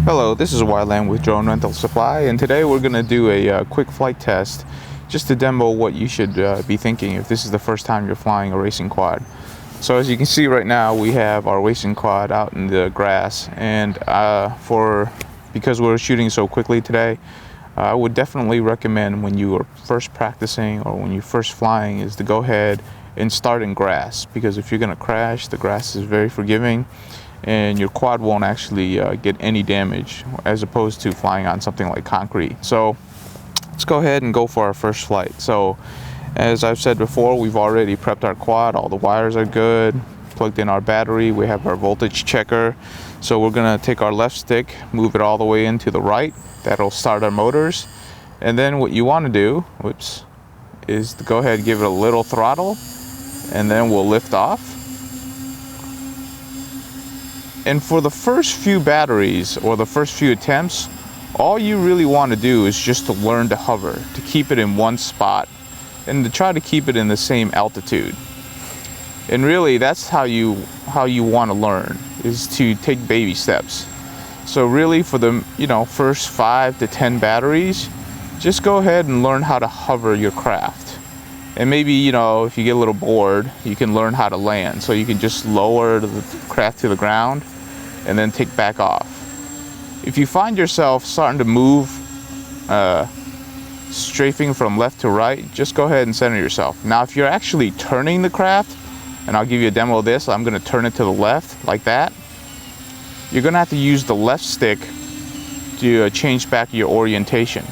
Hello, this is Wyland with Drone Rental Supply, and today we're going to do a quick flight test just to demo what you should be thinking if this is the first time you're flying a racing quad. So as you can see right now, we have our racing quad out in the grass, and because we're shooting so quickly today, I would definitely recommend when you are first practicing or when you're first flying is to go ahead and start in grass, because if you're going to crash, the grass is very forgiving and your quad won't actually get any damage as opposed to flying on something like concrete. So let's go ahead and go for our first flight. So as I've said before, we've already prepped our quad. All the wires are good, plugged in our battery, we have our voltage checker. So we're gonna take our left stick, move it all the way into the right. That'll start our motors. And then what you want to do, is to go ahead and give it a little throttle, and then we'll lift off. And for the first few batteries or the first few attempts, all you really want to do is just to learn to hover, to keep it in one spot and to try to keep it in the same altitude. And really that's how you want to learn, is to take baby steps. So really for the first 5 to 10 batteries, just go ahead and learn how to hover your craft. And maybe, if you get a little bored, you can learn how to land. So you can just lower the craft to the ground and then take back off. If you find yourself starting to move, strafing from left to right, just go ahead and center yourself. Now, if you're actually turning the craft, and I'll give you a demo of this, I'm gonna turn it to the left like that. You're gonna have to use the left stick to change back your orientation.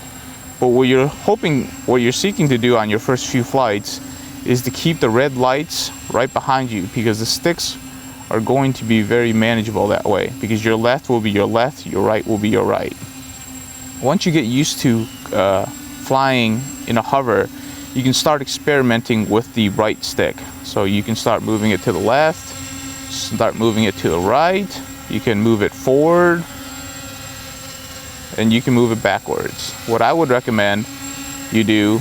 But what you're seeking to do on your first few flights is to keep the red lights right behind you, because the sticks are going to be very manageable that way, because your left will be your left, your right will be your right. Once you get used to flying in a hover, you can start experimenting with the right stick. So you can start moving it to the left, start moving it to the right, you can move it forward, and you can move it backwards. What I would recommend you do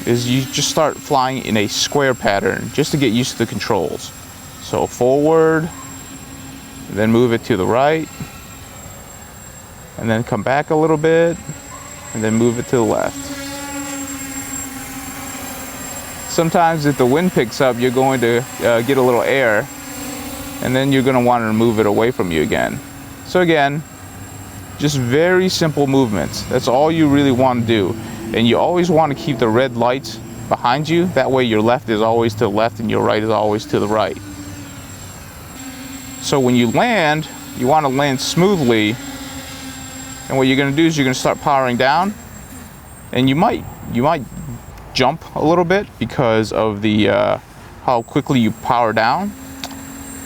is you just start flying in a square pattern just to get used to the controls. So forward, then move it to the right, and then come back a little bit, and then move it to the left. Sometimes if the wind picks up, you're going to get a little air, and then you're going to want to move it away from you again. So again, just very simple movements. That's all you really want to do. And you always want to keep the red lights behind you. That way your left is always to the left and your right is always to the right. So when you land, you want to land smoothly. And what you're going to do is you're going to start powering down. And you might jump a little bit because of the how quickly you power down.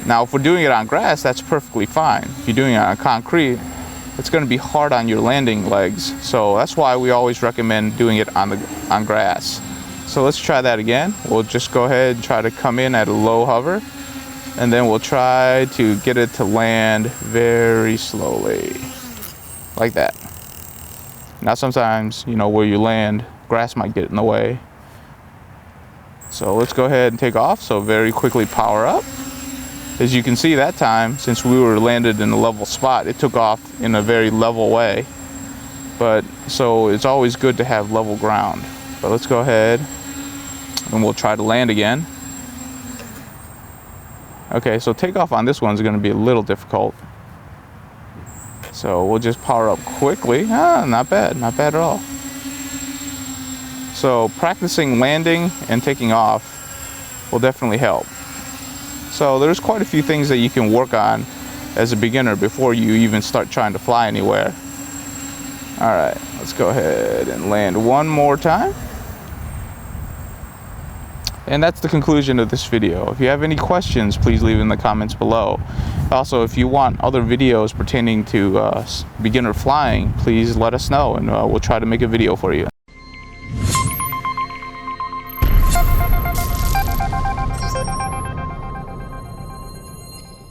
Now if we're doing it on grass, that's perfectly fine. If you're doing it on concrete, it's going to be hard on your landing legs. So that's why we always recommend doing it on grass. So let's try that again. We'll just go ahead and try to come in at a low hover, and then we'll try to get it to land very slowly, like that. Now sometimes, where you land, grass might get in the way. So let's go ahead and take off. So very quickly power up. As you can see that time, since we were landed in a level spot, it took off in a very level way. So it's always good to have level ground. But let's go ahead and we'll try to land again. Okay, so takeoff on this one is going to be a little difficult. So we'll just power up quickly. Not bad at all. So practicing landing and taking off will definitely help. So there's quite a few things that you can work on as a beginner before you even start trying to fly anywhere. All right, let's go ahead and land one more time. And that's the conclusion of this video. If you have any questions, please leave in the comments below. Also, if you want other videos pertaining to beginner flying, please let us know, and we'll try to make a video for you.